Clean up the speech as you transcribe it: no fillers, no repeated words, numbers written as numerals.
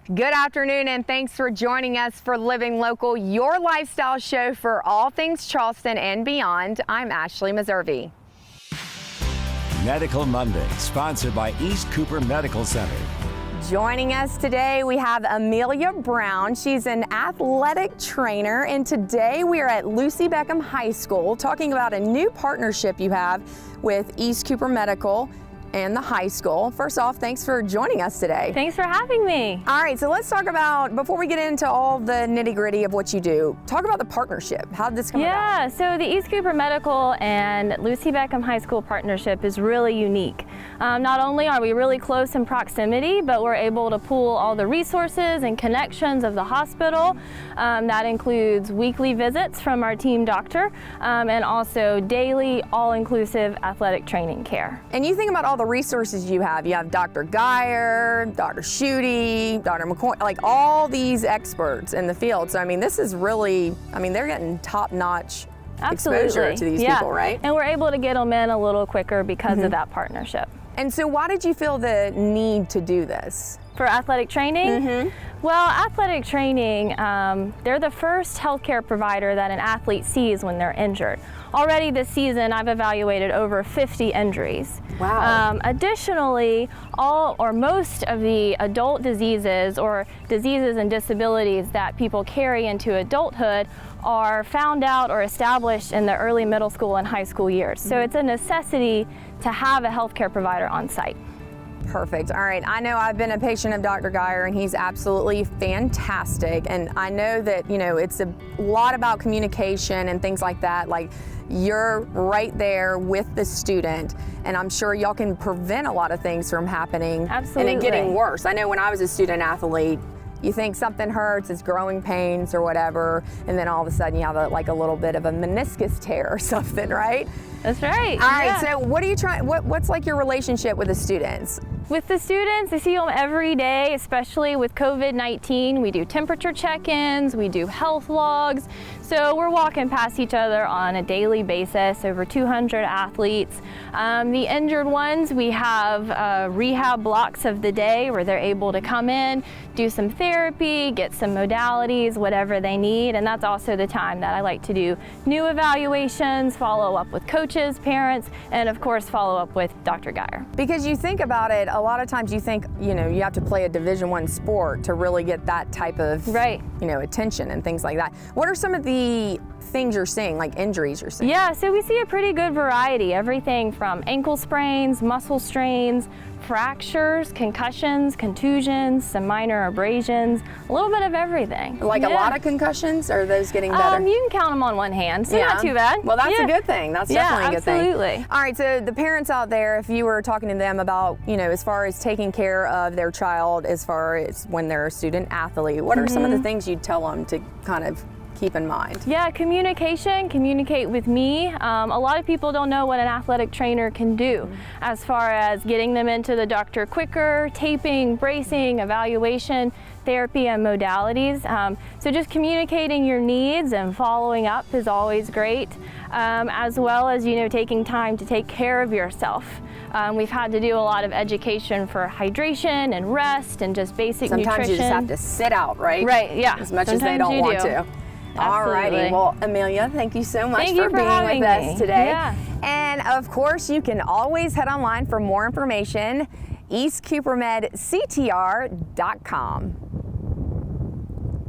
Good afternoon, and thanks for joining us for Living Local, your lifestyle show for all things Charleston and beyond. I'm Ashley Meservey. Medical Monday, sponsored by East Cooper Medical Center. Joining us today, we have Amelia Brown. She's an athletic trainer, and today we are at Lucy Beckham High School talking about a new partnership you have with East Cooper Medical and the high school. First off, thanks for joining us today. Thanks for having me. All right, so let's talk about, before we get into all the nitty-gritty of what you do, talk about the partnership. How did this come about? Yeah, so the East Cooper Medical and Lucy Beckham High School partnership is really unique. Not only are we really close in proximity, but we're able to pool all the resources and connections of the hospital. That includes weekly visits from our team doctor and also daily all-inclusive athletic training care. And you think about all the resources you have Dr. Geyer, Dr. Schutte, Dr. McCoy, like all these experts in the field. So I mean, this is really, they're getting top-notch exposure to these people, right? And we're able to get them in a little quicker because of that partnership. And so why did you feel the need to do this? For athletic training? Well, athletic training, they're the first healthcare provider that an athlete sees when they're injured. Already this season, I've evaluated over 50 injuries. Wow. Additionally, all or most of the adult diseases or diseases and disabilities that people carry into adulthood are found out or established in the early middle school and high school years. So it's a necessity to have a healthcare provider on site. Perfect. All right. I know I've been a patient of Dr. Geyer, and he's absolutely fantastic. And I know that, it's a lot about communication and things like that. Like, you're right there with the student, and I'm sure y'all can prevent a lot of things from happening. Absolutely. And it getting worse. I know when I was a student athlete, you think something hurts, it's growing pains or whatever, and then all of a sudden you have a little bit of a meniscus tear or something, right? That's right. All right, so what are you trying, what's like your relationship with the students? With the students, I see them every day, especially with COVID-19. We do temperature check-ins, we do health logs. So we're walking past each other on a daily basis, over 200 athletes. The injured ones, we have rehab blocks of the day where they're able to come in, do some therapy, get some modalities, whatever they need. And that's also the time that I like to do new evaluations, follow up with coaches, parents, and of course follow up with Dr. Geyer. Because you think about it, a lot of times you think, you have to play a Division I sport to really get that type of, attention and things like that. What are some of the things you're seeing, like injuries you're seeing? Yeah, so we see a pretty good variety. Everything from ankle sprains, muscle strains, fractures, concussions, contusions, some minor abrasions, a little bit of everything. Like a lot of concussions, or are those getting better? You can count them on one hand, so not too bad. Well, that's a good thing. That's definitely a good thing. Absolutely. All right, so the parents out there, if you were talking to them about, as far as taking care of their child, as far as when they're a student athlete, what are some of the things you'd tell them to kind of keep in mind? Yeah, communicate with me. A lot of people don't know what an athletic trainer can do as far as getting them into the doctor quicker, taping, bracing, evaluation, therapy, and modalities. So just communicating your needs and following up is always great, as well as, taking time to take care of yourself. We've had to do a lot of education for hydration and rest and just basic nutrition. Sometimes you just have to sit out, right? Right, yeah. As much as they don't want to. All righty. Well, Amelia, thank you so much for being with us today. Yeah. And of course, you can always head online for more information, eastcoopermedctr.com.